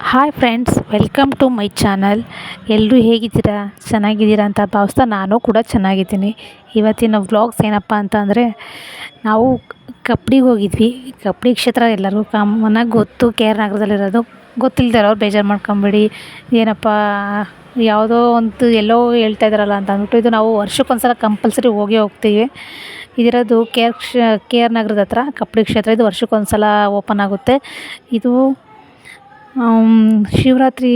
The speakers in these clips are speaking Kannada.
Hi friends, welcome to my channel. ಎಲ್ಲರೂ ಹೇಗಿದ್ದೀರಾ? ಚೆನ್ನಾಗಿದ್ದೀರಾ ಅಂತ ಭಾವಿಸ್ತಾ ನಾನು ಕೂಡ ಚೆನ್ನಾಗಿದ್ದೀನಿ. ಇವತ್ತಿನ ವ್ಲಾಗ್ಸ್ ಏನಪ್ಪ ಅಂತ ಅಂದರೆ, ನಾವು ಕಪ್ಪಡಿಗೆ ಹೋಗಿದ್ವಿ. ಕಪ್ಪಡಿ ಕ್ಷೇತ್ರ ಎಲ್ಲರಿಗೂ ಕಾಮನ್ನಾಗಿ ಗೊತ್ತು, ಕೆ ಆರ್ ನಗರದಲ್ಲಿರೋದು. ಗೊತ್ತಿಲ್ಲದೆ ಇರೋರು ಬೇಜಾರು ಮಾಡ್ಕೊಂಬಿಡಿ. ಏನಪ್ಪ ಯಾವುದೋ ಒಂದು ಎಲ್ಲೋ ಹೇಳ್ತಾ ಇದ್ದಾರಲ್ಲ ಅಂತ ಅಂದ್ಬಿಟ್ಟು, ಇದು ನಾವು ವರ್ಷಕ್ಕೊಂದ್ಸಲ ಕಂಪಲ್ಸರಿ ಹೋಗ್ತೀವಿ. ಇದಿರೋದು ಕೆ ಆರ್ ನಗರದ ಹತ್ರ ಕಪ್ಪಡಿ ಕ್ಷೇತ್ರ. ಇದು ವರ್ಷಕ್ಕೊಂದ್ಸಲ ಓಪನ್ ಆಗುತ್ತೆ. ಇದು ಶಿವರಾತ್ರಿ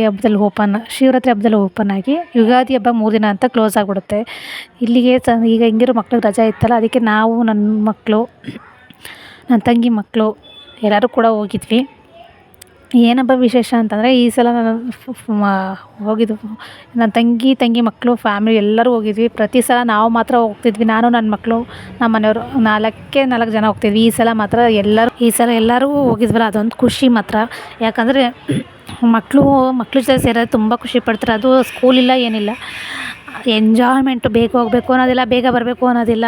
ಹಬ್ಬದಲ್ಲಿ ಓಪನ್ ಆಗಿ ಯುಗಾದಿ ಹಬ್ಬ 3 ದಿನ ಅಂತ ಕ್ಲೋಸ್ ಆಗಿಬಿಡುತ್ತೆ. ಇಲ್ಲಿಗೆ ಈಗ ಹೆಂಗಿರೋ ಮಕ್ಳಿಗೆ ರಜೆ ಇತ್ತಲ್ಲ, ಅದಕ್ಕೆ ನಾವು ನನ್ನ ಮಕ್ಕಳು, ನನ್ನ ತಂಗಿ ಮಕ್ಕಳು ಎಲ್ಲರೂ ಕೂಡ ಹೋಗಿದ್ವಿ. ಏನಪ್ಪ ವಿಶೇಷ ಅಂತಂದರೆ, ಈ ಸಲ ನಾನು ಹೋಗಿದ್ದು ನನ್ನ ತಂಗಿ ಮಕ್ಕಳು ಫ್ಯಾಮಿಲಿ ಎಲ್ಲರೂ ಹೋಗಿದ್ವಿ. ಪ್ರತಿ ಸಲ ನಾವು ಮಾತ್ರ ಹೋಗ್ತಿದ್ವಿ. ನಾನು ನನ್ನ ಮಕ್ಕಳು, ನಮ್ಮ ಮನೆಯವರು 4 ಜನ ಹೋಗ್ತಿದ್ವಿ. ಈ ಸಲ ಎಲ್ಲರೂ ಹೋಗಿದ್ವಲ್ಲ, ಅದೊಂದು ಖುಷಿ ಮಾತ್ರ. ಯಾಕಂದರೆ ಮಕ್ಕಳು ಜೊತೆ ಸೇರೋದು ತುಂಬ ಖುಷಿ ಪಡ್ತಾರೆ. ಅದು ಸ್ಕೂಲಿಲ್ಲ ಏನಿಲ್ಲ, ಎಂಜಾಯ್ಮೆಂಟು. ಬೇಗ ಹೋಗಬೇಕು ಅನ್ನೋದಿಲ್ಲ, ಬೇಗ ಬರಬೇಕು ಅನ್ನೋದಿಲ್ಲ.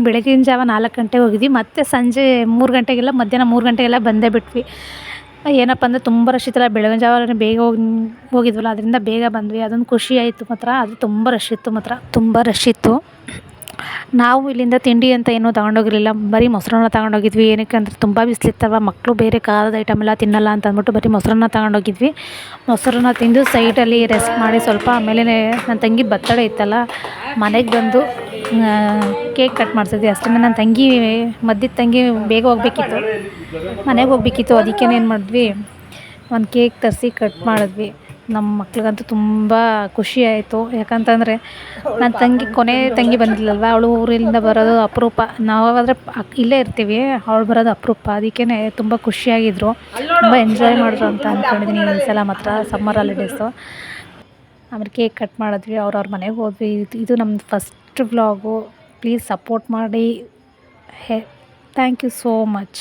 ಬೆಳಗಿನ ಜಾವ 4 ಗಂಟೆಗೆ ಹೋಗಿದ್ವಿ. ಮತ್ತು ಸಂಜೆ 3 ಗಂಟೆಗೆಲ್ಲ, ಮಧ್ಯಾಹ್ನ 3 ಗಂಟೆಗೆಲ್ಲ ಬಂದೇ ಬಿಟ್ವಿ. ಏನಪ್ಪ ಅಂದರೆ ತುಂಬ ರಶ್ ಇತ್ತಲ್ಲ, ಬೆಳಗಿನ ಜಾವ ಬೇಗ ಹೋಗಿದ್ವಲ್ಲ, ಅದರಿಂದ ಬೇಗ ಬಂದ್ವಿ. ಅದೊಂದು ಖುಷಿ ಆಯಿತು ಮಾತ್ರ. ಅದು ತುಂಬ ರಶ್ ಇತ್ತು. ನಾವು ಇಲ್ಲಿಂದ ತಿಂಡಿ ಅಂತ ಏನೂ ತಗೊಂಡೋಗಿರಲಿಲ್ಲ, ಬರೀ ಮೊಸರನ್ನ ತಗೊಂಡೋಗಿದ್ವಿ. ಏನಕ್ಕೆ ಅಂದರೆ ತುಂಬ ಬಿಸಿಲಿತ್ತಲ್ವ, ಮಕ್ಕಳು ಬೇರೆ ಖಾರದ ಐಟಮ್ ಎಲ್ಲ ತಿನ್ನಲ್ಲ ಅಂತ ಅಂದ್ಬಿಟ್ಟು ಬರೀ ಮೊಸರನ್ನ ತಗೊಂಡೋಗಿದ್ವಿ. ಮೊಸರನ್ನ ತಿಂದು ಸೈಡಲ್ಲಿ ರೆಸ್ಟ್ ಮಾಡಿ ಸ್ವಲ್ಪ, ಆಮೇಲೆ ನನ್ನ ತಂಗಿ ಬರ್ತಡೇ ಇತ್ತಲ್ಲ, ಮನೆಗೆ ಬಂದು ಕೇಕ್ ಕಟ್ ಮಾಡಿಸಿದ್ವಿ ಅಷ್ಟೇ. ನನ್ನ ತಂಗಿ ಮಧ್ಯದ ತಂಗಿ ಬೇಗ ಮನೆಗೆ ಹೋಗ್ಬೇಕಿತ್ತು. ಅದಕ್ಕೇನು ಮಾಡಿದ್ವಿ, ಒಂದು ಕೇಕ್ ತರಿಸಿ ಕಟ್ ಮಾಡಿದ್ವಿ. ನಮ್ಮ ಮಕ್ಳಿಗಂತೂ ತುಂಬ ಖುಷಿ ಆಯಿತು. ಯಾಕಂತಂದರೆ ನನ್ನ ಕೊನೆ ತಂಗಿ ಬಂದಿಲ್ಲಲ್ವ, ಅವಳು ಊರಿಂದ ಬರೋದು ಅಪರೂಪ. ನಾವಾದರೆ ಇಲ್ಲೇ ಇರ್ತೀವಿ, ಅವಳು ಬರೋದು ಅಪರೂಪ. ಅದಕ್ಕೇ ತುಂಬ ಖುಷಿಯಾಗಿದ್ದರು, ತುಂಬ ಎಂಜಾಯ್ ಮಾಡಿದ್ರು ಅಂತ ಅಂದ್ಕೊಂಡಿದ್ದೀನಿ ಈ ಸಲ ಮಾತ್ರ, ಸಮ್ಮರ್ ಹಾಲಿಡೇಸು. ಆಮೇಲೆ ಕೇಕ್ ಕಟ್ ಮಾಡಿದ್ವಿ, ಅವ್ರವ್ರ ಮನೆಗೆ ಹೋದ್ವಿ. ಇದು ನಮ್ಮದು ಫಸ್ಟ್ ವ್ಲಾಗು. ಪ್ಲೀಸ್ ಸಪೋರ್ಟ್ ಮಾಡಿ. Thank you so much.